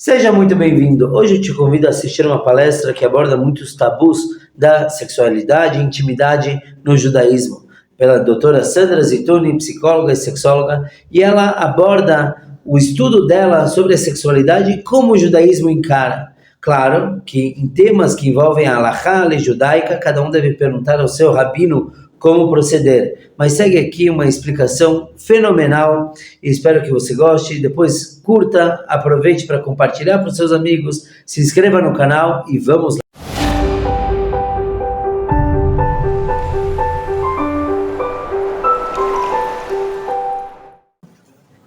Seja muito bem-vindo. Hoje eu te convido a assistir uma palestra que aborda muitos tabus da sexualidade e intimidade no judaísmo, pela doutora Sandra Zituni, psicóloga e sexóloga, e ela aborda o estudo dela sobre a sexualidade e como o judaísmo encara. Claro que em temas que envolvem a halachá, a lei judaica, cada um deve perguntar ao seu rabino como proceder, mas segue aqui uma explicação fenomenal e espero que você goste. Depois curta, aproveite para compartilhar para os seus amigos, se inscreva no canal e vamos lá.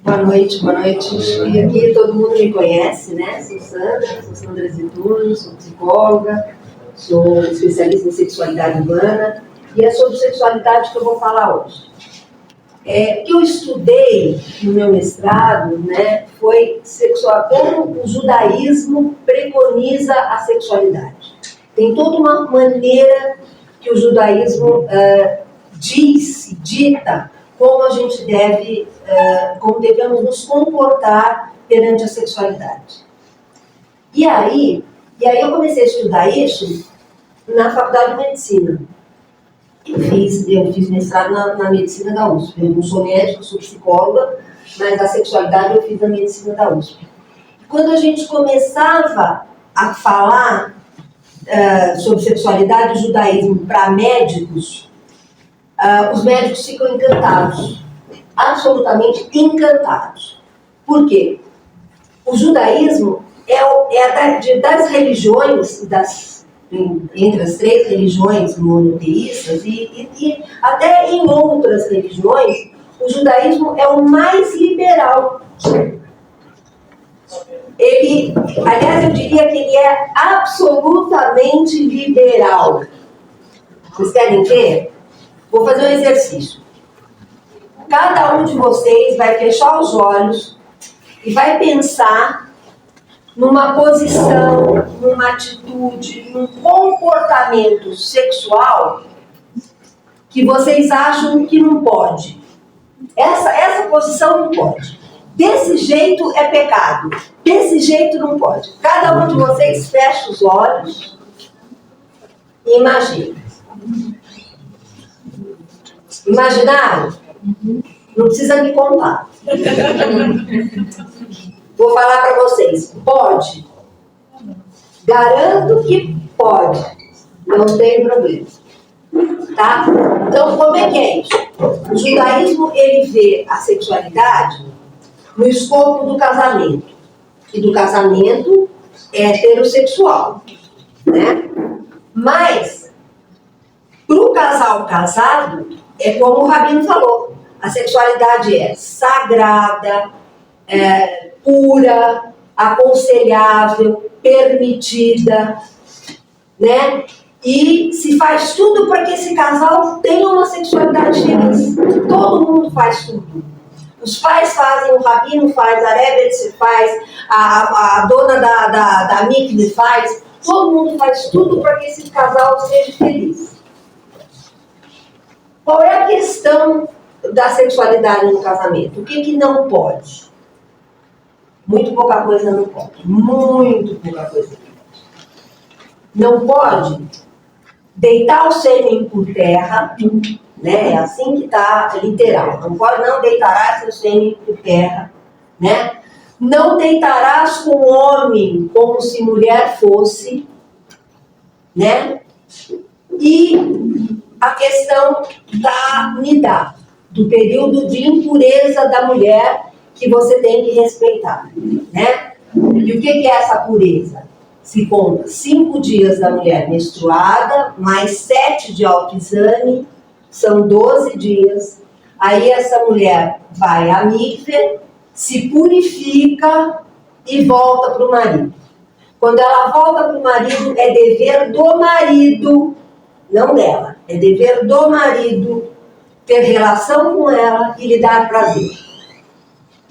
Boa noite. E aqui todo mundo me conhece, né? Sou Sandra Zituni, sou psicóloga, sou especialista em sexualidade humana e é sobre sexualidade que eu vou falar hoje. O que eu estudei no meu mestrado, né, foi como o judaísmo preconiza a sexualidade. Tem toda uma maneira que o judaísmo dita como a gente deve, como devemos nos comportar perante a sexualidade. E aí eu comecei a estudar isso na faculdade de medicina. Eu fiz mestrado na medicina da USP. Eu não sou médica, sou psicóloga, mas a sexualidade eu fiz na medicina da USP. Quando a gente começava a falar sobre sexualidade e judaísmo para médicos, os médicos ficam encantados, absolutamente encantados. Por quê? O judaísmo é das religiões, entre as três religiões monoteístas e até em outras religiões, o judaísmo é o mais liberal. Aliás, eu diria que ele é absolutamente liberal. Vocês querem ver? Vou fazer um exercício. Cada um de vocês vai fechar os olhos e vai pensar numa posição, numa atitude, num comportamento sexual que vocês acham que não pode. Essa posição não pode. Desse jeito é pecado. Desse jeito não pode. Cada um de vocês fecha os olhos e imagina. Imaginaram? Não precisa me contar. Vou falar para vocês. Pode. Garanto que pode. Não tem problema. Tá? Então, como é que é isso? O judaísmo, ele vê a sexualidade no escopo do casamento. E do casamento heterossexual. Né? Mas, para o casal casado, é como o Rabino falou. A sexualidade é sagrada, pura, aconselhável, permitida, né? E se faz tudo para que esse casal tenha uma sexualidade feliz. Todo mundo faz tudo. Os pais fazem, o Rabino faz, a Rebbe faz, a dona da mikve faz. Todo mundo faz tudo para que esse casal seja feliz. Qual é a questão da sexualidade no casamento? O que não pode? Muito pouca coisa não pode. Muito pouca coisa não pode deitar o sêmen por terra, né? É assim que está literal. Não pode, não deitarás seu sêmen por terra, né? Não deitarás com homem como se mulher fosse, né? E a questão da nidá, do período de impureza da mulher que você tem que respeitar, né? E o que é essa pureza? Se conta 5 dias da mulher menstruada, mais 7 de autoexame, são 12 dias. Aí essa mulher vai à mikve, se purifica e volta para o marido. Quando ela volta para o marido, é dever do marido, não dela, é dever do marido ter relação com ela e lhe dar prazer.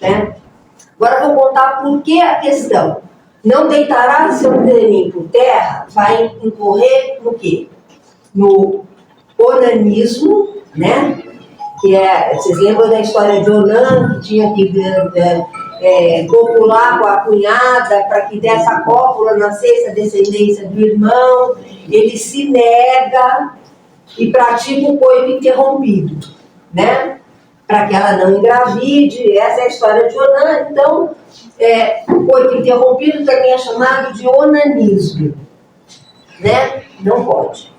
Né? Agora vou contar por que a questão. Não deitará seu sêmen por terra, vai incorrer no quê? No onanismo, né? Que vocês lembram da história de Onan, que tinha que copular com a cunhada para que dessa cópula nascesse a descendência do irmão, ele se nega e pratica o coito interrompido, né? Para que ela não engravide. Essa é a história de Onã. Então, o coito interrompido também é chamado de onanismo, né? Não pode.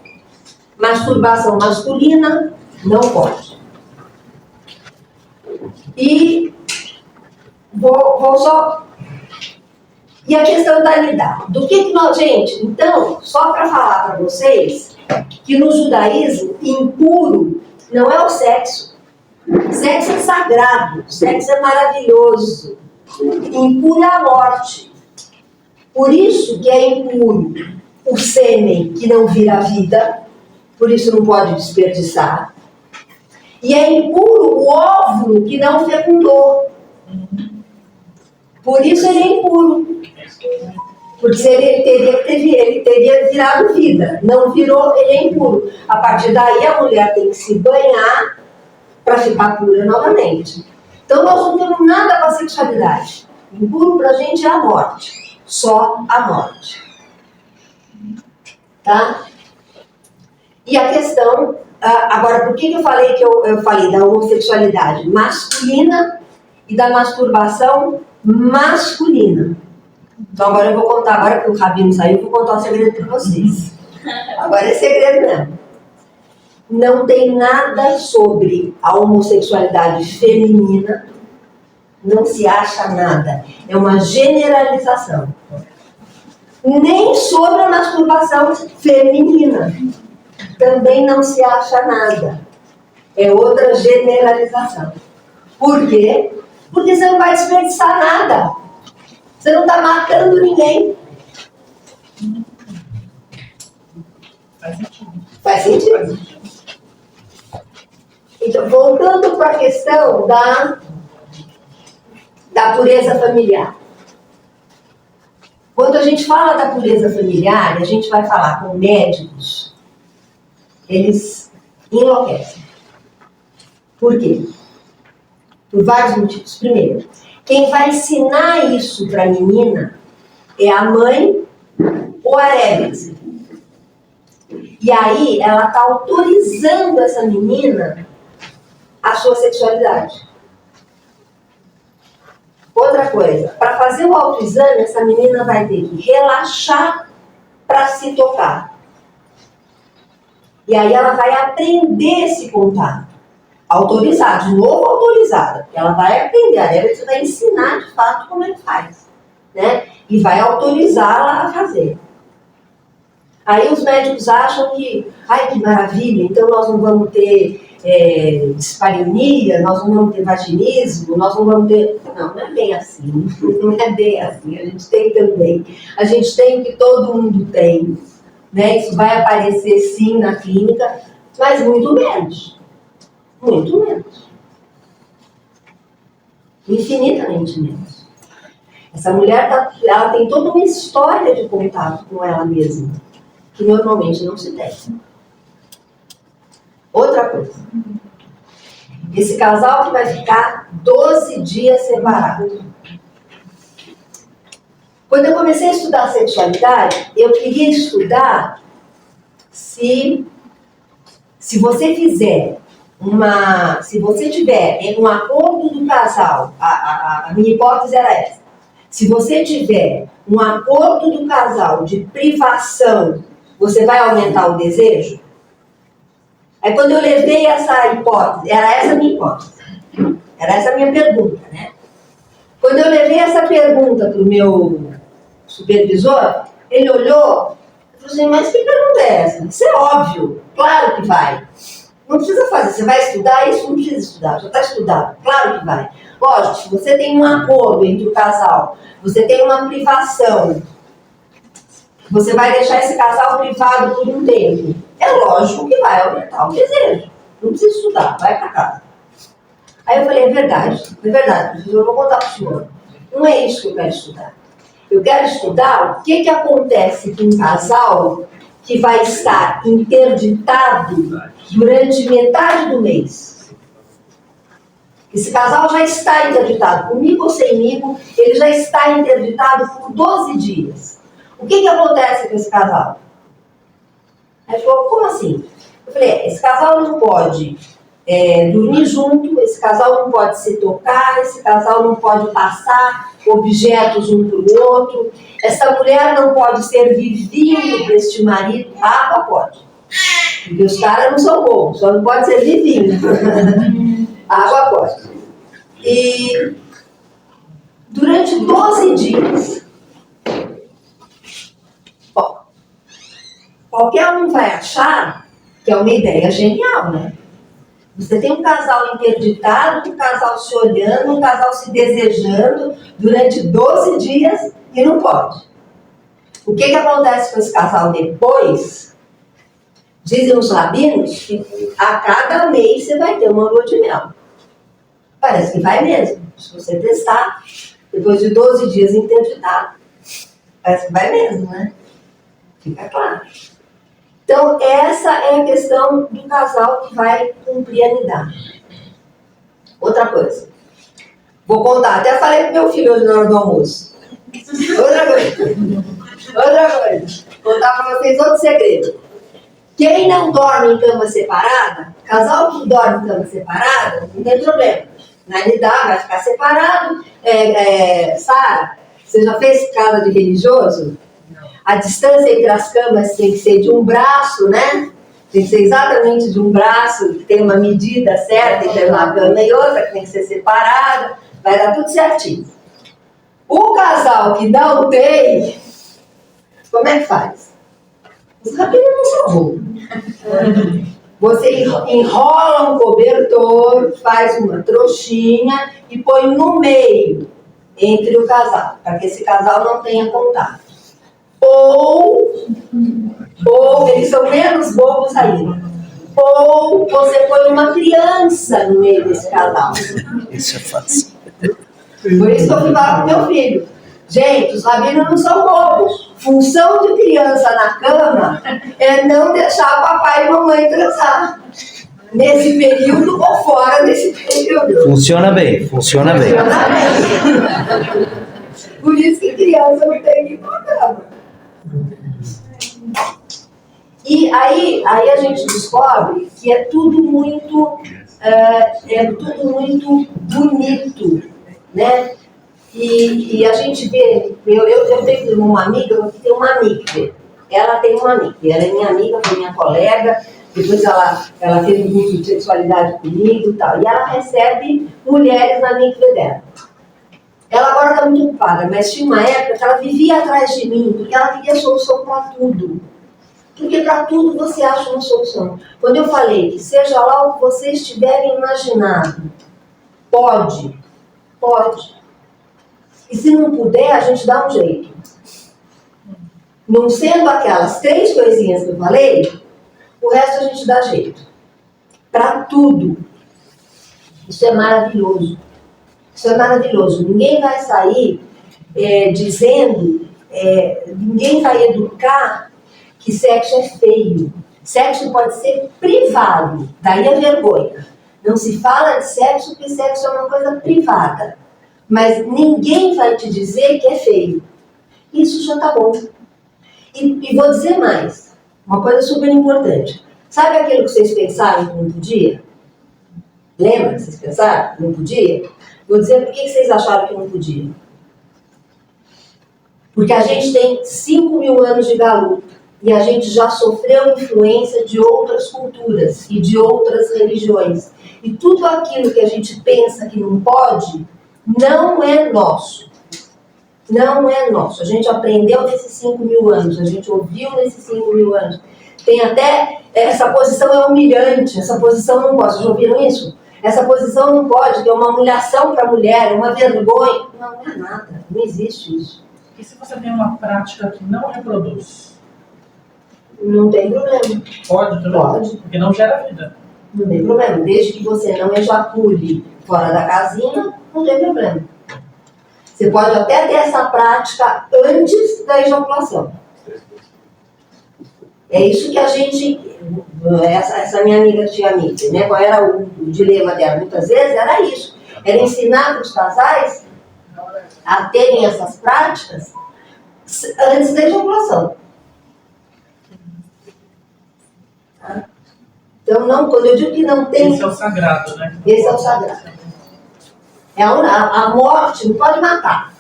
Masturbação masculina, não pode. E vou só... E a questão da nidá. Do que nós... Gente, então, só para falar para vocês que no judaísmo, impuro não é o sexo. Sexo é sagrado, sexo é maravilhoso. Impuro é a morte. Por isso que é impuro o sêmen que não vira vida, por isso não pode desperdiçar. E é impuro o óvulo que não fecundou. Por isso ele é impuro. Porque ele teria virado vida. Não virou, ele é impuro. A partir daí a mulher tem que se banhar para ficar pura novamente. Então nós não temos nada com a sexualidade. Impuro para a gente é a morte. Só a morte. Tá? E a questão... agora, por que eu falei que eu falei da homossexualidade masculina e da masturbação masculina? Então agora eu vou contar, agora que o Rabino saiu, eu vou contar um segredo para vocês. Agora é segredo mesmo. Não tem nada sobre a homossexualidade feminina, não se acha nada. É uma generalização. Nem sobre a masturbação feminina. Também não se acha nada. É outra generalização. Por quê? Porque você não vai desperdiçar nada. Você não está matando ninguém. Faz sentido. Faz sentido? Então, voltando para a questão da pureza familiar. Quando a gente fala da pureza familiar, a gente vai falar com médicos, eles enlouquecem. Por quê? Por vários motivos. Primeiro, quem vai ensinar isso para a menina é a mãe ou a Rebbe. E aí ela está autorizando essa menina a sua sexualidade. Outra coisa, para fazer o autoexame, essa menina vai ter que relaxar para se tocar. E aí ela vai aprender esse contato. Autorizado, de novo autorizada. Ela vai aprender, a Rebbe vai ensinar de fato como é que faz. Né? E vai autorizá-la a fazer. Aí os médicos acham que, ai que maravilha, então nós não vamos ter dispareunia, nós não vamos ter vaginismo, nós não vamos ter... Não é bem assim, não é bem assim, a gente tem também. A gente tem o que todo mundo tem, né? Isso vai aparecer sim na clínica, mas muito menos. Muito menos. Infinitamente menos. Essa mulher, ela tem toda uma história de contato com ela mesma, que normalmente não se tem. Outra coisa. Esse casal que vai ficar 12 dias separado. Quando eu comecei a estudar sexualidade, eu queria estudar se você fizer se você tiver um acordo do casal, a minha hipótese era essa. Se você tiver um acordo do casal de privação, você vai aumentar o desejo? Aí quando eu levei essa hipótese, era essa a minha hipótese, era essa a minha pergunta, né? Quando eu levei essa pergunta para o meu supervisor, ele olhou e falou assim, mas que pergunta é essa? Isso é óbvio, claro que vai. Não precisa fazer, você vai estudar isso? Não precisa estudar, já está estudado, claro que vai. Lógico, se você tem um acordo entre o casal, você tem uma privação, você vai deixar esse casal privado por um tempo. É lógico que vai aumentar o desejo. Não precisa estudar, vai para casa. Aí eu falei, é verdade, eu vou contar para o senhor. Não é isso que eu quero estudar. Eu quero estudar o que acontece com um casal que vai estar interditado durante metade do mês. Esse casal já está interditado, comigo ou semigo, ele já está interditado por 12 dias. O que acontece com esse casal? Aí falou, como assim? Eu falei, esse casal não pode dormir junto, esse casal não pode se tocar, esse casal não pode passar objetos um para o outro, essa mulher não pode servir vinho para este marido, água pode. Porque os caras não são bons, só não pode servir vinho. Água pode. E durante 12 dias, qualquer um vai achar que é uma ideia genial, né? Você tem um casal interditado, um casal se olhando, um casal se desejando durante 12 dias e não pode. O que acontece com esse casal depois? Dizem os rabinos que a cada mês você vai ter uma lua de mel. Parece que vai mesmo. Se você testar, depois de 12 dias interditado, parece que vai mesmo, né? Fica claro. Então, essa é a questão do casal que vai cumprir a nidade. Outra coisa. Vou contar. Até falei pro meu filho hoje na hora do almoço. Outra coisa. Vou contar para vocês outro segredo. Quem não dorme em cama separada, casal que dorme em cama separada, não tem problema. Na nidade vai ficar separado. Sara, você já fez casa de religioso? A distância entre as camas tem que ser de um braço, né? Tem que ser exatamente de um braço, que tem uma medida certa entre uma cama e outra, que tem que ser separada, vai dar tudo certinho. O casal que não tem, como é que faz? Os rabinos não são burros. Você enrola um cobertor, faz uma trouxinha e põe no meio, entre o casal, para que esse casal não tenha contato. Ou eles são menos bobos ainda. Ou você põe uma criança no meio desse casal. Isso é fácil. Por isso que eu fui falar com meu filho. Gente, os rabinos não são bobos. Função de criança na cama é não deixar papai e mamãe transar. Nesse período ou fora desse período. Funciona bem. Por isso que criança não tem que ir pra cama. E aí a gente descobre que é tudo muito bonito, né? E a gente vê, eu tenho uma amiga que tem uma amiga. Ela tem uma amiga, ela é minha amiga, foi minha colega, depois ela teve um curso de sexualidade comigo e tal. E ela recebe mulheres na amiga dela. Ela agora está muito ocupada, mas tinha uma época que ela vivia atrás de mim, porque ela queria solução para tudo. Porque para tudo você acha uma solução. Quando eu falei que seja lá o que vocês tiverem imaginado, pode. E se não puder, a gente dá um jeito. Não sendo aquelas 3 coisinhas que eu falei, o resto a gente dá jeito. Para tudo. Isso é maravilhoso. Ninguém vai sair dizendo, ninguém vai educar que sexo é feio. Sexo pode ser privado, daí a vergonha. Não se fala de sexo porque sexo é uma coisa privada. Mas ninguém vai te dizer que é feio. Isso já tá bom. E vou dizer mais, uma coisa super importante. Sabe aquilo que vocês pensaram que não podia? Lembra que vocês pensaram que não podia? Vou dizer por que vocês acharam que não podia. Porque a gente tem 5.000 anos de galuta. E a gente já sofreu influência de outras culturas e de outras religiões. E tudo aquilo que a gente pensa que não pode, não é nosso. Não é nosso. A gente aprendeu nesses 5.000 anos, a gente ouviu nesses 5.000 anos. Tem até, essa posição é humilhante, essa posição não pode. Vocês já ouviram isso? Essa posição não pode, que é uma humilhação para a mulher, uma vergonha. Não é nada, não existe isso. E se você tem uma prática que não reproduz? Não tem problema. Pode também? Pode. Porque não gera vida. Não tem problema. Desde que você não ejacule fora da casinha, não tem problema. Você pode até ter essa prática antes da ejaculação. É isso que a gente... Essa minha amiga que tinha amiga, né? Qual era o dilema dela? Muitas vezes era isso. Era ensinar os casais a terem essas práticas antes da ejaculação. Então, não, quando eu digo que não tem... Esse é o sagrado, né? Esse é o sagrado. A morte não pode matar.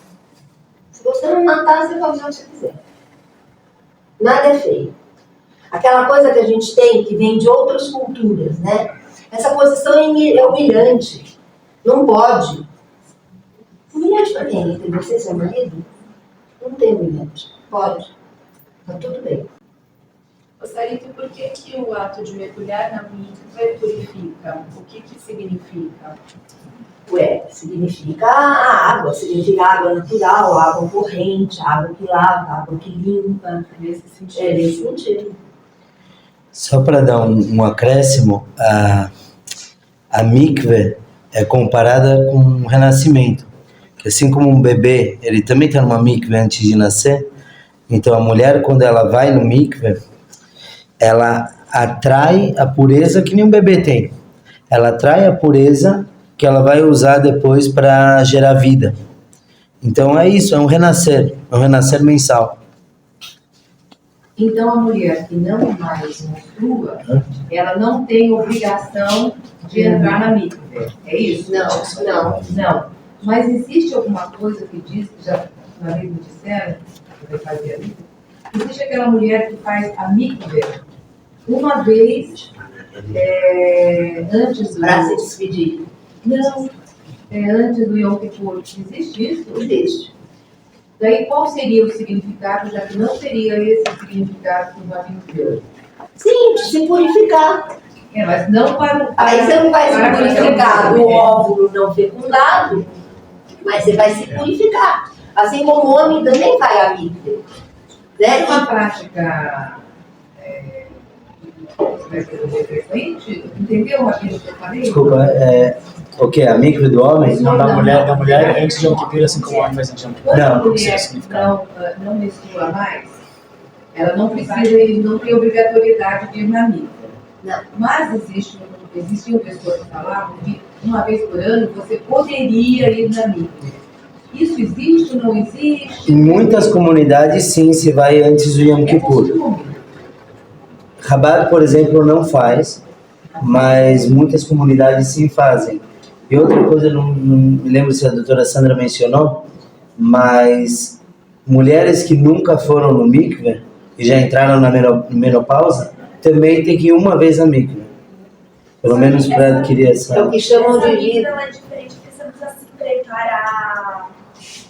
Se você não matar, você pode fazer o que você quiser. Nada é feio. Aquela coisa que a gente tem, que vem de outras culturas, né? Essa posição é humilhante. Não pode. Humilhante para quem? Tem você, seu marido? Não tem humilhante. Pode. Tá tudo bem. Sarita, por que o ato de mergulhar na mikve purifica? O que significa? Ué, significa a água, significa água natural, água corrente, água que lava, água que limpa. Nesse sentido. É nesse sentido. Só para dar um acréscimo, a mikve é comparada com um renascimento. Assim como um bebê, ele também está numa mikve antes de nascer. Então a mulher, quando ela vai no mikve, ela atrai a pureza que nem um bebê tem. Ela atrai a pureza que ela vai usar depois para gerar vida. Então é isso, é um renascer mensal. Então a mulher que não mais menstrua, ela não tem obrigação de entrar na mikve. É isso? Não. Mas existe alguma coisa que diz, que já na vez me disseram, que vai fazer a mikve? Existe aquela mulher que faz a mikve uma vez antes do... Para se despedir. Não, antes do Yom Kippur. Existe isso? Existe. Daí qual seria o significado, já que não seria esse o significado do Rabino Deus? Sim, de se purificar. Mas não para o... Aí você não vai se purificar do óvulo não fecundado, mas você vai se purificar. Assim como o homem também vai à mikve. É uma prática frequente? Entendeu aquilo que eu falei? Desculpa, o que? A mikve do homem? Não, da mulher antes de Yom Kippur, assim como o homem faz antes de Yom Kippur. Quando a Não, mulher não menstrua mais, ela não precisa, não tem obrigatoriedade de ir na mikve. Não. Mas existiam pessoas que falavam que uma vez por ano você poderia ir na mikve. Isso existe ou não existe? Em muitas comunidades, sim, se vai antes do Yom Kippur. Rabat, por exemplo, não faz, mas muitas comunidades sim fazem. E outra coisa, não me lembro se a doutora Sandra mencionou, mas mulheres que nunca foram no mikve e já entraram na menopausa, também tem que ir uma vez na mikve. Pelo menos para adquirir essa... É o que chamam de vida. Não é diferente, porque você não precisa se preparar.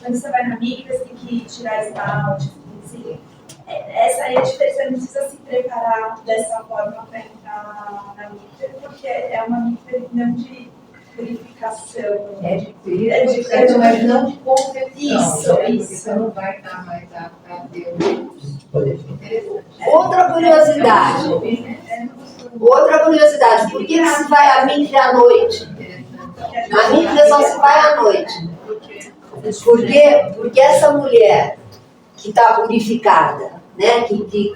Quando você vai na mikve, você tem que tirar esmalte. Essa aí é a diferença, você não precisa se preparar dessa forma para entrar na mikve, porque é uma mikve não de purificação. É de purificação, mas não de concepção. Isso. Você não vai estar mais a Deus. Interessante. Outra curiosidade, por que se vai à mikve à noite? A mikve só se vai à noite. Porque essa mulher que está purificada, né, que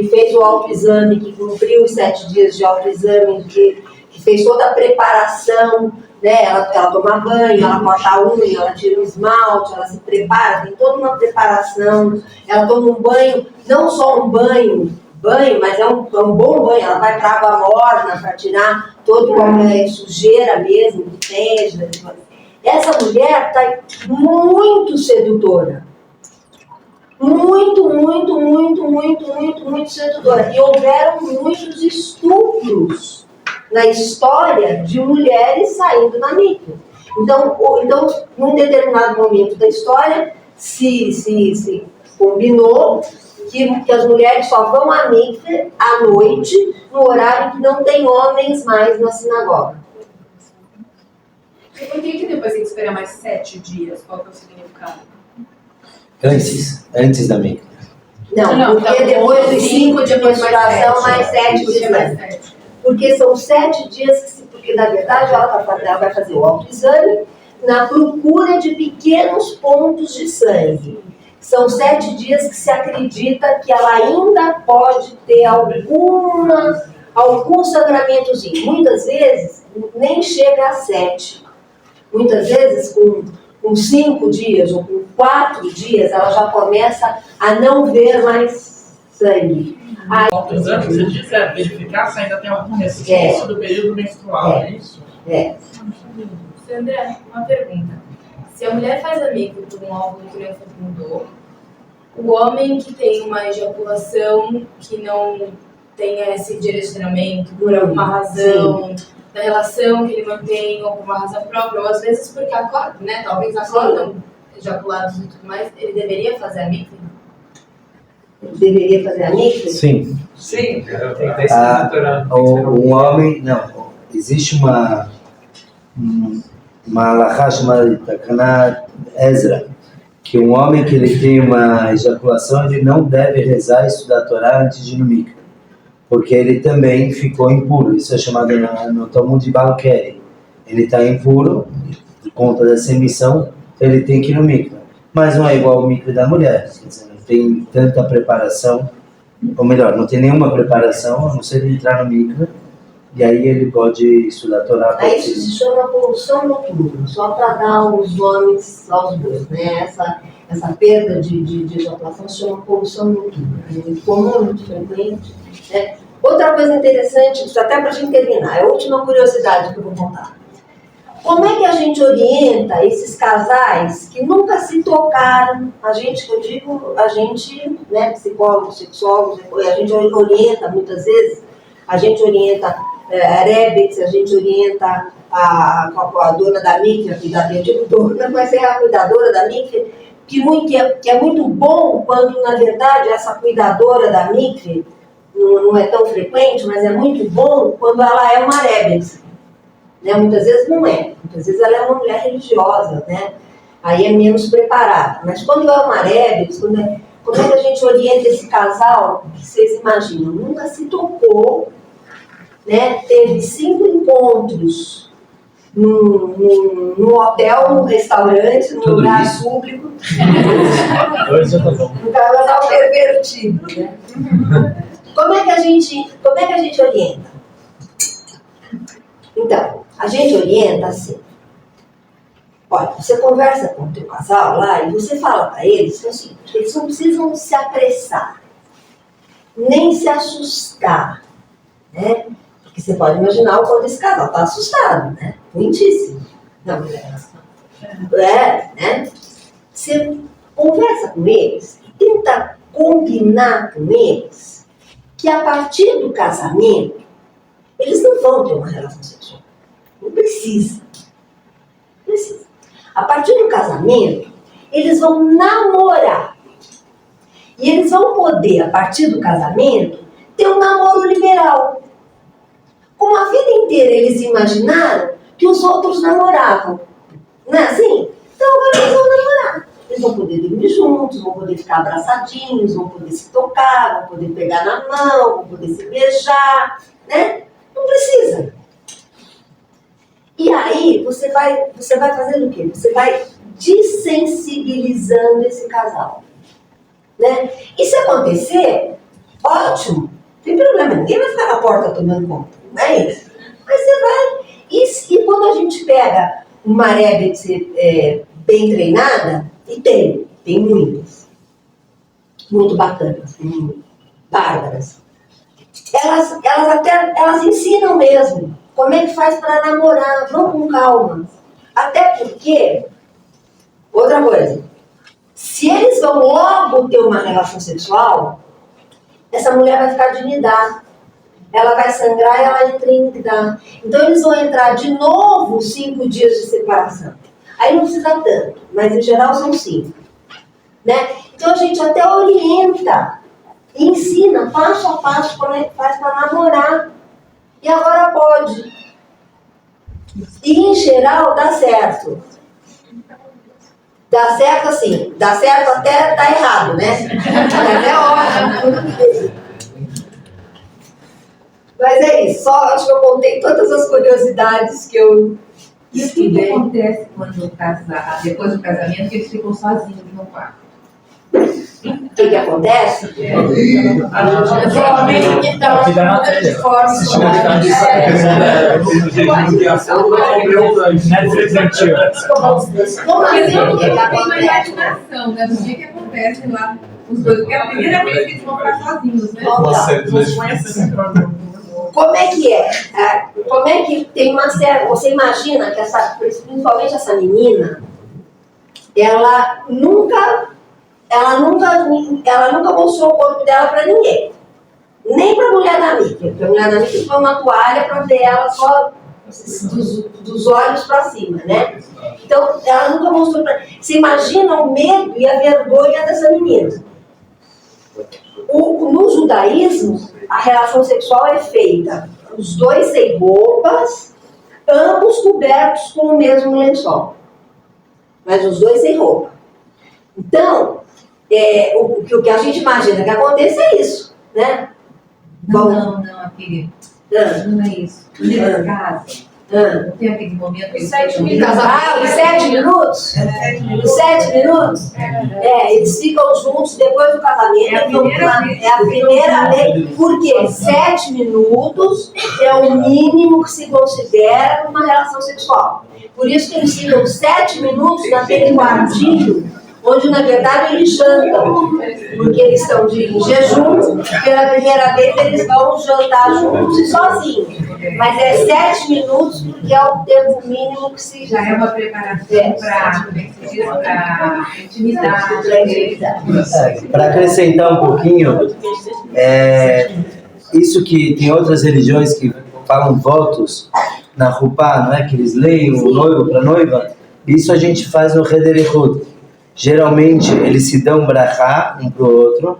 fez o autoexame, que cumpriu os 7 dias de autoexame, que fez toda a preparação, né, ela toma banho, ela corta a unha, ela tira o esmalte, ela se prepara, tem toda uma preparação, ela toma um banho, não só um banho, mas é um bom banho, ela vai para água morna para tirar toda qualquer sujeira mesmo que tenha. Essa mulher está muito sedutora. Muito sedutora. E houveram muitos estupros na história de mulheres saindo na mikve. Então, num determinado momento da história, se combinou que as mulheres só vão à mikve à noite, no horário que não tem homens mais na sinagoga. E por que depois tem que esperar mais 7 dias? Qual que é o significado? Antes da mikve. Não, porque depois dos 5 de menstruação, mais 7 dias. Porque são 7 dias, porque na verdade ela vai fazer o autoexame na procura de pequenos pontos de sangue. São 7 dias que se acredita que ela ainda pode ter algum sangramentozinho. Muitas vezes nem chega a 7. Muitas vezes, com 5 dias ou com 4 dias, ela já começa a não ver mais sangue. O exame que você disse é verificar se ainda tem algum resquício do período menstrual, é isso? É. Sandra, uma pergunta. Se a mulher faz a micro por um óvulo que não fecundou, o homem que tem uma ejaculação que não tenha esse direcionamento por alguma razão, da relação que ele mantém, ou por uma razão própria, ou às vezes porque acorda, né? Talvez acordam ejaculados e tudo mais, ele deveria fazer a micro? Deveria fazer a micro? Sim. Sim, tem que estar Um homem, não, existe uma halakha chamada Takana Ezra, que um homem que ele tem uma ejaculação, ele não deve rezar e estudar a Torá antes de ir no mikveh, porque ele também ficou impuro. Isso é chamado no Talmud de Balkeri. Ele está impuro por conta dessa emissão, então ele tem que ir no mikveh. Mas não é igual ao mikveh da mulher, quer dizer, não tem tanta preparação, ou melhor, não tem nenhuma preparação, a não ser entrar no mikveh, e aí ele pode estudar a Torá. Aí isso se chama poluição noturna, só para dar os nomes aos bois, né? Essa perda de ejaculação se chama poluição noturna, é muito comum, muito frequente, né? Outra coisa interessante, isso até para a gente terminar, é a última curiosidade que eu vou contar. Como é que a gente orienta esses casais que nunca se tocaram? A gente, que eu digo, a gente, né, psicólogos, sexólogos, a gente orienta muitas vezes, a gente orienta Rebets, a gente orienta a dona da mikve, eu digo dona, mas é a cuidadora da mikve, que é muito bom quando, na verdade, essa cuidadora da mikve não é tão frequente, mas é muito bom quando ela é uma Rebets. Né? Muitas vezes não é, muitas vezes ela é uma mulher religiosa, né? Aí é menos preparada. Mas quando é uma Rebets, como é que a gente orienta esse casal que vocês imaginam? Nunca se tocou, né? Teve 5 encontros no hotel, no restaurante, no lugar público. Um casal pervertido, né? Como é que a gente orienta? Então, a gente orienta assim. Olha, você conversa com o teu casal lá e você fala para eles assim, eles não precisam se apressar, nem se assustar, né? Porque você pode imaginar o quanto esse casal está assustado, né? Muitíssimo. Não, né? Você conversa com eles e tenta combinar com eles que a partir do casamento eles não vão ter uma relação sexual. Não precisa. Precisa. A partir do casamento, eles vão namorar. E eles vão poder, a partir do casamento, ter um namoro liberal. Como a vida inteira eles imaginaram que os outros namoravam. Não é assim? Então agora eles vão namorar. Eles vão poder dormir juntos, vão poder ficar abraçadinhos, vão poder se tocar, vão poder pegar na mão, vão poder se beijar, né? Não precisa. E aí, você vai fazendo o quê? Você vai desensibilizando esse casal. Né? E se acontecer, ótimo, não tem problema, ninguém vai ficar na porta tomando conta, não é isso? Mas você vai... E quando a gente pega uma Rebets bem treinada, e tem muitas, muito bacanas, bárbaras, elas ensinam mesmo como é que faz para namorar, vão com calma. Até porque, outra coisa, se eles vão logo ter uma relação sexual, essa mulher vai ficar de nidar. Ela vai sangrar e ela entra em nidar. Então eles vão entrar de novo 5 dias de separação. Aí não precisa tanto, mas em geral são 5. Né? Então a gente até orienta, ensina passo a passo como é que faz para namorar. E agora pode. E em geral dá certo. Dá certo assim, dá certo até tá errado, né? Mas é ótimo. Mas é isso, só acho que eu contei todas as curiosidades que eu E o que acontece quando depois do casamento, que eles ficam sozinhos no quarto? O que acontece? Geralmente que estão de forma Como assim? O que tem uma acontece? imaginação, né? Do que acontece lá os dois, porque é a primeira vez que eles vão ficar sozinhos, né? Como é que é? Como é que tem uma série? Você imagina que principalmente essa menina, ela nunca mostrou o corpo dela para ninguém. Nem para a mulher da amiga. Porque a mulher da amiga foi uma toalha para ver ela só dos olhos para cima, né? Então, ela nunca mostrou para... Você imagina o medo e a vergonha dessa menina. No judaísmo, a relação sexual é feita os dois sem roupas, ambos cobertos com o mesmo lençol. Mas os dois sem roupa. Então, o que a gente imagina que aconteça é isso, né? Não, aquele. Não é isso. Nesse caso, não tem aquele momento que os 7 minutos? Os 7 minutos? Eles ficam juntos depois do casamento. É a primeira vez. Por quê? 7 minutos é o mínimo que se considera uma relação sexual. Por isso que eles ficam 7 minutos naquele quartinho, onde na verdade eles jantam, porque eles estão em jejum, pela primeira vez eles vão jantar juntos e sozinhos. Mas é 7 minutos, porque é o tempo mínimo que se... Já é uma preparação para intimidade. Para acrescentar um pouquinho, isso que tem outras religiões que falam votos na Rupá, não é? Que eles leem o noivo para a noiva, isso a gente faz no Hederichut. Geralmente eles se dão brachá um para o outro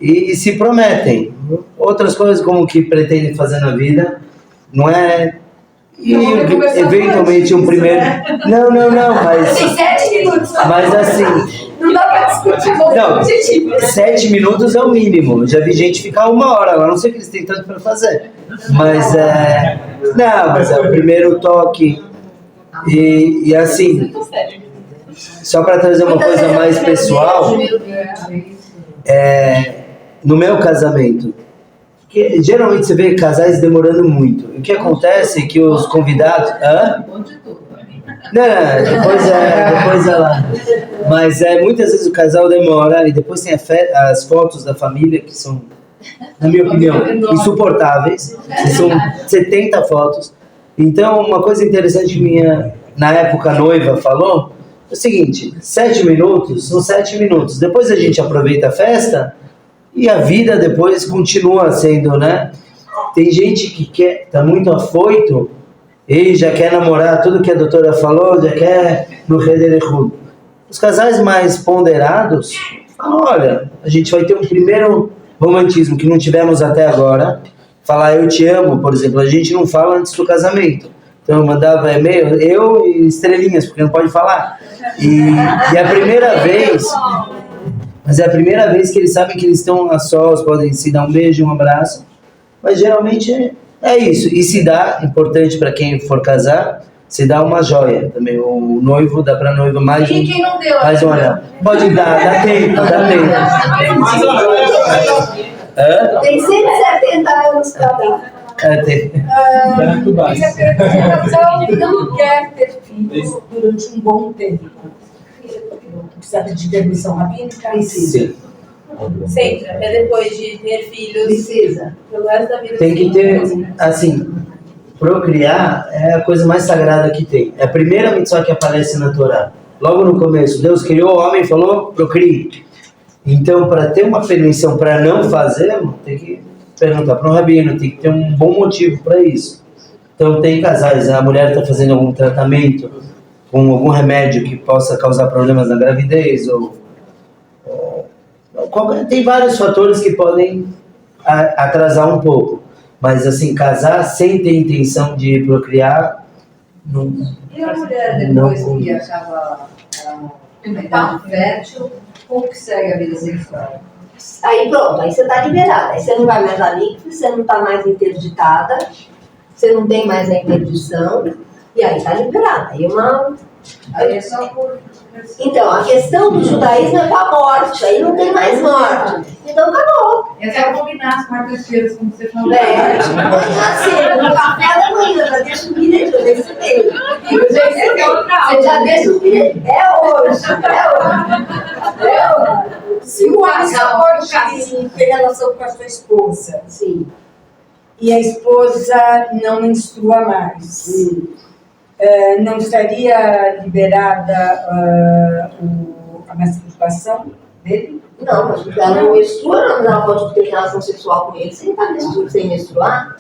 e se prometem outras coisas como que pretendem fazer na vida, não é? E eventualmente um primeiro... Não, mas... Tem 7 minutos. Mas assim... Não dá para discutir. Não, 7 minutos é o mínimo. Eu já vi gente ficar 1 hora lá, não sei o que eles têm tanto para fazer. Mas mas é o primeiro toque. E assim... Só para trazer uma coisa mais pessoal, no meu casamento, que geralmente você vê casais demorando muito. O que acontece é que os convidados... Depois é lá. Mas muitas vezes o casal demora e depois tem as fotos da família que são, na minha opinião, insuportáveis. São 70 fotos. Então, uma coisa interessante que minha, na época, noiva falou é o seguinte: 7 minutos são 7 minutos. Depois a gente aproveita a festa e a vida depois continua sendo, né? Tem gente que tá muito afoito e já quer namorar tudo que a doutora falou, já quer no Hederichut. Os casais mais ponderados falam: olha, a gente vai ter um primeiro romantismo que não tivemos até agora. Falar eu te amo, por exemplo, a gente não fala antes do casamento. Então eu mandava e-mail, eu e estrelinhas, porque não pode falar. E é a primeira vez, mas é a primeira vez que eles sabem que eles estão a sós, podem se dar um beijo, um abraço. Mas geralmente é isso. E se dá, importante para quem for casar, se dá uma joia também. O noivo dá para a noiva mais E quem não deu? mais um anel. Pode dar, dá tempo. Tem 170 anos para dar. Tem. Se não quer ter filhos durante um bom tempo, precisa de permissão rabínica? Precisa. Sempre, até depois de ter filhos. Precisa. Pelo resto da vida. Tem que ter, assim, procriar é a coisa mais sagrada que tem. É a primeira mitzvah que aparece na Torá. Logo no começo, Deus criou o homem e falou, procrie. Então, para ter uma permissão para não fazer, tem que perguntar para um rabino, tem que ter um bom motivo para isso. Então, tem casais, a mulher está fazendo algum tratamento com algum remédio que possa causar problemas na gravidez, tem vários fatores que podem atrasar um pouco. Mas, assim, casar sem ter intenção de procriar... Não, E a mulher, depois que achava a idade fértil, como que segue a vida sexual? Aí pronto, aí você está liberada. Aí você não vai mais à mikve, você não está mais interditada, você não tem mais a interdição. E aí está liberado. Aí é só por... Então, a questão do judaísmo é com a morte, aí não tem mais morte. Então acabou. É só combinar as quartas-feiras, como você falou. Assim, no café da manhã, já deixa um bilhete, eu recebi. Você já deixa um bilhete. É hoje. Se o homem só pode ter relação com a sua esposa, Sim. e a esposa não menstrua mais, não estaria liberada a masturbação dele? Não, mas ela não menstrua, não, ela pode ter relação sexual com ele sem menstruar.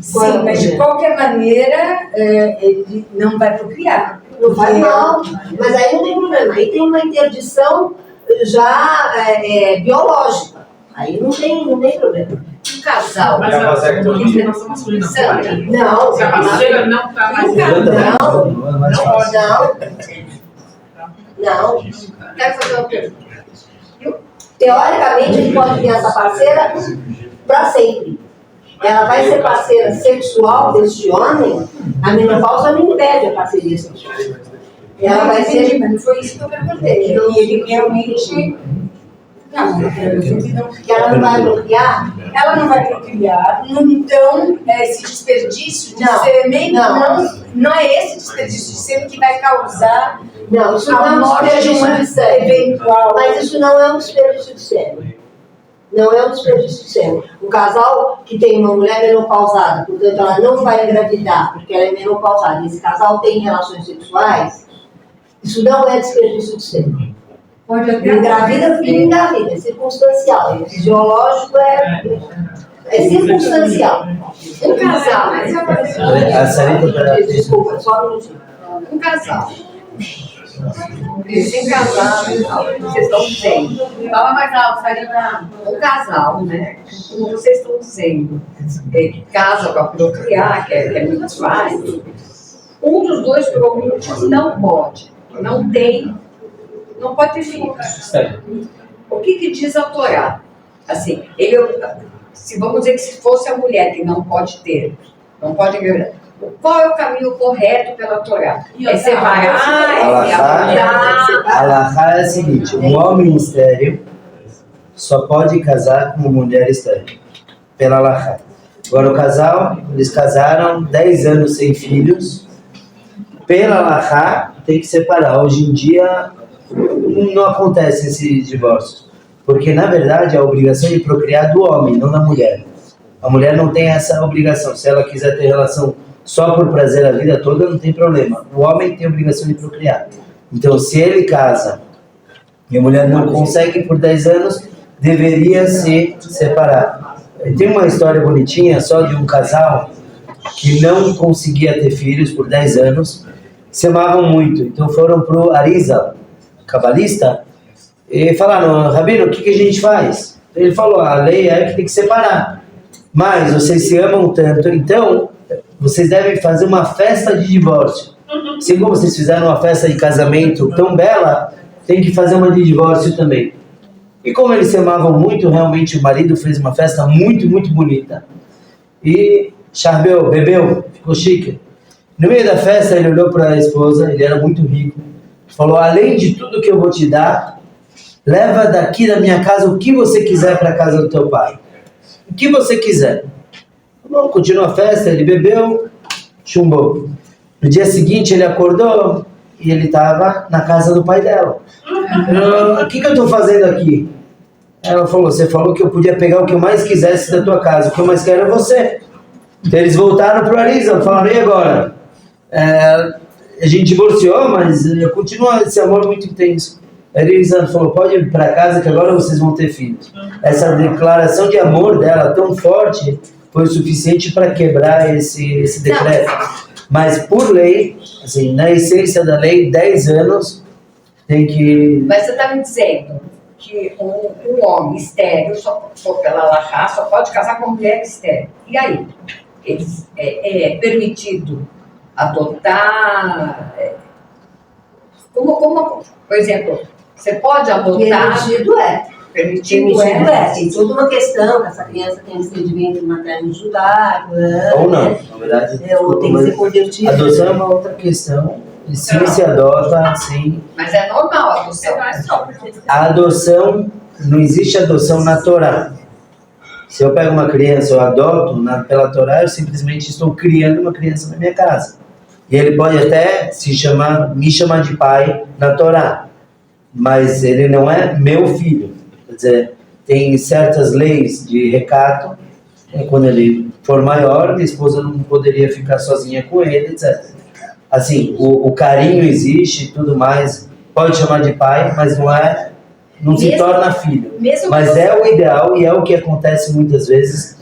Sim, mas de qualquer maneira, ele não vai procriar. Não faz mal, mas aí não tem problema. Aí tem uma interdição já biológica. Aí não tem problema. Um casal. Mas a relação masculina pode. Não, Se a parceira não está mais. Não. Quero fazer uma pergunta. Teoricamente, ele pode ter essa parceira para sempre. Ela vai ser parceira sexual deste homem, a menopausa não impede a parceria sexual. Ela vai ser. Mas não foi isso que eu perguntei. E ele realmente. Não, Que ela não vai procriar? ela não vai procriar, então esse desperdício de Não, sêmen não. não é esse desperdício de sêmen que vai causar Não, isso não a é um morte de desperdício uma de sêmen. eventual. Mas isso não é um desperdício de sêmen. Não é um desperdício de sêmen. O casal que tem uma mulher menopausada, portanto ela não vai engravidar porque ela é menopausada, e esse casal tem relações sexuais, isso não é desperdício de sêmen. Pode até Engravida porque engravida, é circunstancial. É fisiológico, é circunstancial. Um casal, mas eu vou dizer, A Sarita Desculpa, só um minutinho. um casal. Esse casal, vocês estão dizendo. Fala mais alto, Sarina. Um casal, né? Como vocês estão dizendo, que casa para procriar, que é muito fácil. Um dos dois, por algum motivo, não pode. Não pode ter filho. O que diz a Torá? Assim, vamos dizer que se fosse a mulher que não pode ter, não pode engravidar, qual é o caminho correto pela Torá? É separar, é A Alahá é a seguinte: um homem estéril só pode casar com uma mulher estéril, pela Alahá. Agora o casal, eles casaram 10 anos sem filhos, pela Alahá tem que separar. Hoje em dia não acontece esse divórcio, porque na verdade a obrigação de procriar é do homem, não da mulher. A mulher não tem essa obrigação. Se ela quiser ter relação só por prazer a vida toda, não tem problema. O homem tem a obrigação de procriar. Então, se ele casa e a mulher não consegue por 10 anos, deveria se separar. Tem uma história bonitinha só de um casal que não conseguia ter filhos por 10 anos, se amavam muito. Então foram para o Arizal, cabalista, e falaram: Rabino, o que a gente faz? Ele falou: a lei é que tem que separar, mas vocês se amam tanto, então vocês devem fazer uma festa de divórcio. Assim como vocês fizeram uma festa de casamento tão bela, tem que fazer uma de divórcio também. E como eles se amavam muito, realmente o marido fez uma festa muito, muito bonita. E charbeu, bebeu, ficou chique. No meio da festa ele olhou para a esposa, ele era muito rico, falou: além de tudo que eu vou te dar, leva daqui da minha casa o que você quiser para a casa do teu pai. O que você quiser. Bom, continuou a festa, ele bebeu, chumbou. No dia seguinte ele acordou e ele estava na casa do pai dela. O que eu estou fazendo aqui? Ela falou: você falou que eu podia pegar o que eu mais quisesse da tua casa, o que eu mais quero é você. Então eles voltaram para o Arizal, falaram: e agora? A gente divorciou, mas continua esse amor muito intenso. Arizal falou: pode ir para casa que agora vocês vão ter filhos. Essa declaração de amor dela tão forte foi o suficiente para quebrar esse decreto. Mas por lei, assim, na essência da lei, 10 anos tem que... Mas você está me dizendo que um homem estéril, só pela Alahá, só pode casar com mulher estéril. E aí? É permitido adotar? Como, por exemplo, você pode adotar? Permitido é. Permitindo tem toda uma questão, que essa criança tem que ser de ventre materno judaico, Ou não, na verdade. ou tem que ser convertida. Adoção é uma outra questão. E sim, se adota, sim. Mas é normal a adoção. A adoção, não existe adoção na Torá. Se eu pego uma criança, eu adoto pela Torá, eu simplesmente estou criando uma criança na minha casa. E ele pode até me chamar de pai na Torá, mas ele não é meu filho. Quer dizer, tem certas leis de recato, quando ele for maior, minha esposa não poderia ficar sozinha com ele, etc. Assim, o carinho existe e tudo mais, pode chamar de pai, mas não se torna filho. Mas é o ideal e é o que acontece muitas vezes.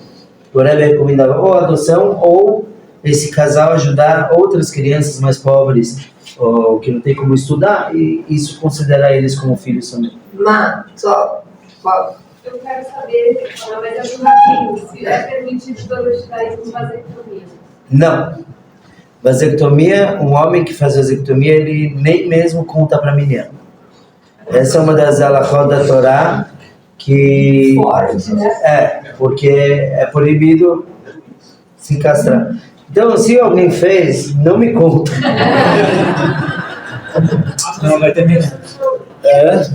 O Rebbe recomendava ou adoção ou esse casal ajudar outras crianças mais pobres ou que não tem como estudar e isso considerar eles como filhos também. Eu quero saber, mas é do rabino, se é permitido pelo judaísmo vasectomia. Não. Vasectomia, um homem que faz vasectomia, ele nem mesmo conta para a menina. Essa é uma das halachot da Torá que... Forte, né? Porque é proibido se castrar. Então, se alguém fez, não me conta. Não, vai terminar.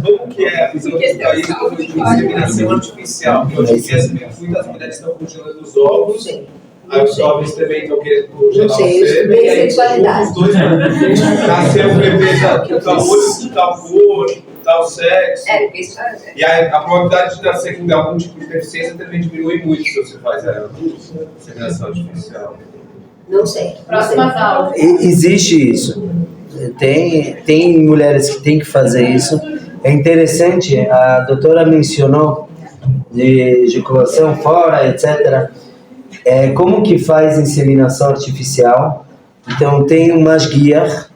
Como que é a visão do judaísmo de inseminação artificial? Porque hoje em dia muitas mulheres estão congelando os ovos, aí os homens também estão querendo congelar o sêmen, e aí os dois nasceu um bebê de tal olho, de tal cor, de tal sexo. E aí a probabilidade de nascer com algum tipo de deficiência também diminui muito se você faz a inseminação artificial. Não sei. Próximas aulas. Existe isso. Tem mulheres que têm que fazer isso. É interessante, a doutora mencionou de ejaculação fora, etc. Como que faz inseminação artificial? Então tem um masguiar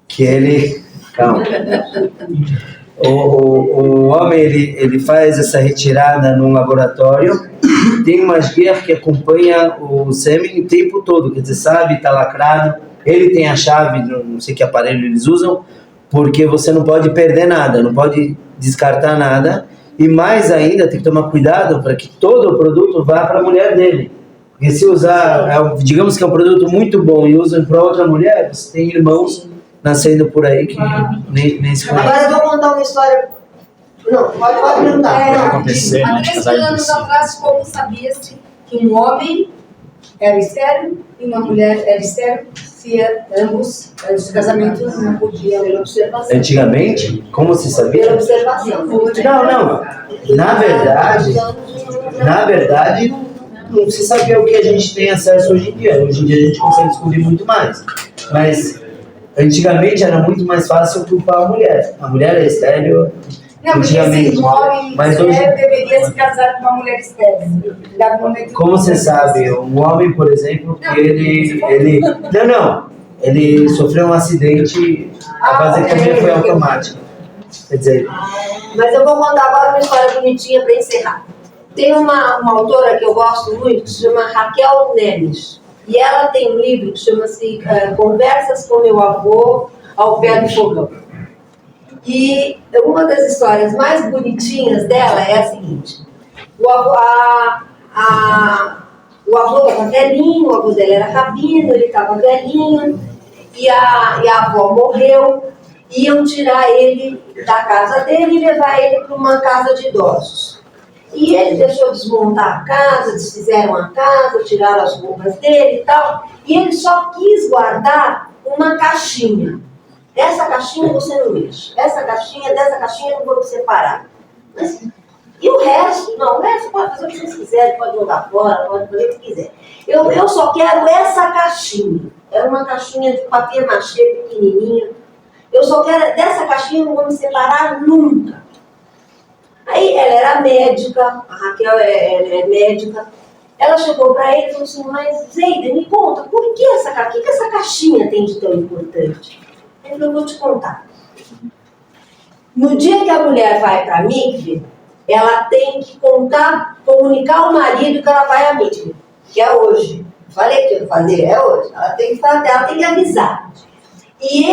que ele... Calma. O homem ele faz essa retirada num laboratório. Tem um masguiar que acompanha o sêmen o tempo todo, quer dizer, sabe, está lacrado. Ele tem a chave, não sei que aparelho eles usam, porque você não pode perder nada, não pode descartar nada. E mais ainda, tem que tomar cuidado para que todo o produto vá para a mulher dele. Porque se usar, digamos que é um produto muito bom e usam para outra mulher, você tem irmãos nascendo por aí que nem se conhecem. Agora eu vou contar uma história. Não, pode perguntar. Pode acontecer, Há né? De 3 casar anos impossível. atrás, como sabia-se que um homem era estéril e uma mulher era estéril, se ambos, os casamentos não podiam. Pela observação. Antigamente, como se Pela sabia? observação. Não. Na verdade, não se sabia o que a gente tem acesso hoje em dia. Hoje em dia a gente consegue descobrir muito mais. Mas antigamente era muito mais fácil culpar a mulher. A mulher é estéril. Não, porque Antigamente. esse homem Mas hoje, deveria se casar com uma mulher estéril. como você sabe, um homem, por exemplo, que ele ele sofreu um acidente, a vasectomia foi automática. Quer dizer, Mas eu vou contar agora uma história bonitinha para encerrar. Tem uma autora que eu gosto muito, que se chama Raquel Nemes. E ela tem um livro que chama-se Conversas com Meu Avô ao Pé do Fogão. E uma das histórias mais bonitinhas dela é a seguinte. O avô estava velhinho, o avô dele era rabino, ele estava velhinho, e a avó morreu. Iam tirar ele da casa dele e levar ele para uma casa de idosos. E ele deixou desmontar a casa, desfizeram a casa, tiraram as roupas dele e tal, e ele só quis guardar uma caixinha. Essa caixinha você não mexe, dessa caixinha não vamos separar. Mas, e o resto? Não, o resto pode fazer o que vocês quiserem, pode jogar fora, pode fazer o que quiser. Eu só quero essa caixinha. É uma caixinha de papel machê pequenininha. Eu só quero, dessa caixinha não vou me separar nunca. Aí ela era médica, a Raquel é médica. Ela chegou para ele e falou assim, mas Zeida, me conta, por que essa caixinha tem de tão importante? Ele falou, eu vou te contar. No dia que a mulher vai para a mikve, ela tem que comunicar ao marido que ela vai à mikve, que é hoje. Falei que eu ia fazer, é hoje. Ela tem que avisar. E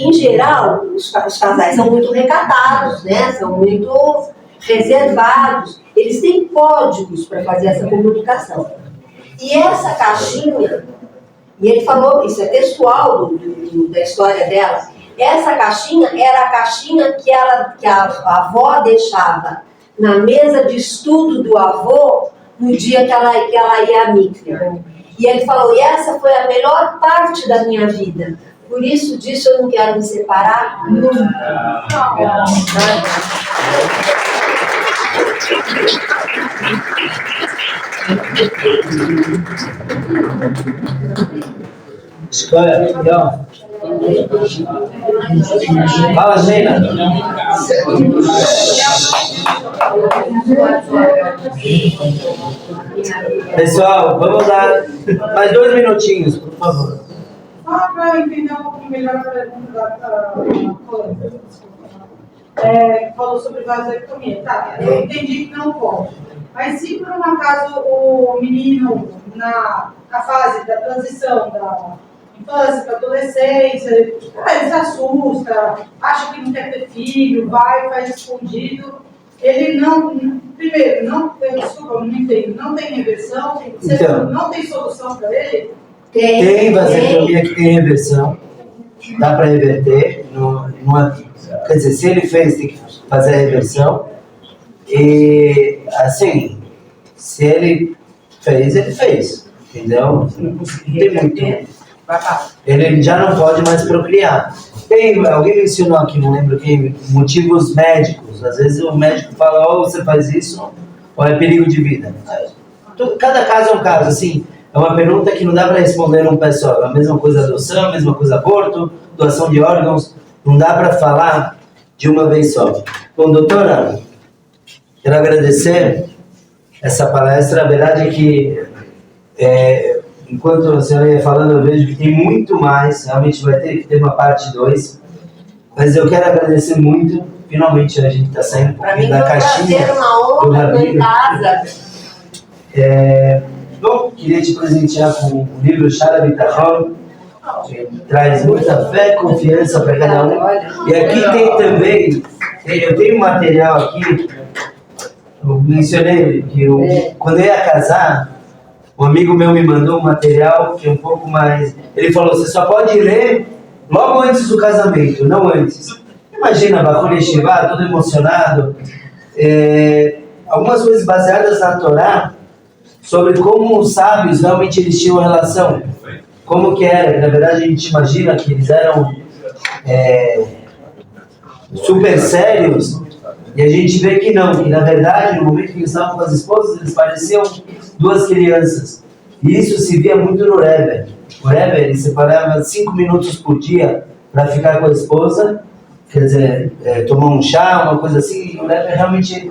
em geral, os casais são muito recatados, né? reservados, eles têm códigos para fazer essa comunicação. E essa caixinha, e ele falou, isso é textual da história dela, essa caixinha era a caixinha que a avó deixava na mesa de estudo do avô no dia que ela ia à mikve. E ele falou, e essa foi a melhor parte da minha vida. Por isso disso eu não quero me separar nunca. Escolha, legal. Fala, Gina. Pessoal, vamos dar mais 2 minutinhos, por favor. Só para eu entender um pouco melhor a pergunta da coisa. Falou sobre vasectomia. Tá, eu entendi que não pode. Mas se por um acaso o menino, na fase da transição da infância para adolescência, ele se assusta, acha que não quer ter filho, faz escondido, ele primeiro, desculpa, não entendo, não tem reversão, Então, não tem solução para ele? Tem vasectomia que tem reversão, dá para reverter, quer dizer, se ele fez, tem que fazer a reversão, e assim, se ele fez, entendeu? Tem muito. Ele já não pode mais procriar. Alguém mencionou aqui, não lembro quem, motivos médicos. Às vezes o médico fala, ou você faz isso, ou é perigo de vida. Cada caso é um caso, assim. É uma pergunta que não dá para responder num pé só. É a mesma coisa adoção, a mesma coisa aborto, doação de órgãos. Não dá para falar de uma vez só. Bom, doutora, quero agradecer essa palestra. A verdade é que, enquanto a senhora ia falando, eu vejo que tem muito mais. Realmente vai ter que ter uma parte 2. Mas eu quero agradecer muito. Finalmente a gente está saindo um pouquinho da caixinha. Para mim foi uma honra, estou em casa. Bom, queria te presentear com o livro Shara Bitachon, que traz muita fé e confiança para cada um. E aqui tem também, eu tenho um material aqui, eu mencionei que quando eu ia casar, um amigo meu me mandou um material que é um pouco mais... Ele falou, você só pode ler logo antes do casamento, não antes. Imagina, Bachur Yeshiva, todo emocionado. Algumas coisas baseadas na Torá, sobre como os sábios realmente eles tinham relação. Como que era, que na verdade a gente imagina que eles eram super sérios, e a gente vê que não, que na verdade no momento que eles estavam com as esposas, eles pareciam 2 crianças. E isso se via muito no Rebbe. O Rebbe, ele separava 5 minutos por dia para ficar com a esposa, quer dizer, tomar um chá, uma coisa assim, e o Rebbe realmente...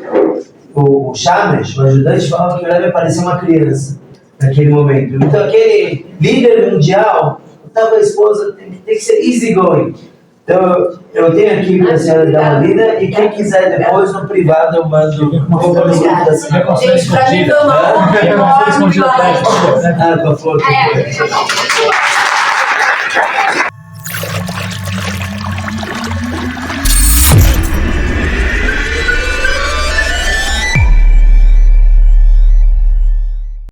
O Shamesh, o ajudante, falava que o Rebbe parecia uma criança naquele momento. Então, aquele líder mundial, estava a esposa, tem que ser easy going. Então, eu tenho aqui para a senhora dar uma lida, e quem quiser depois, no privado, eu mando uma fotografia da senhora. Gente, para mim foi uma honra enorme. Com a foto.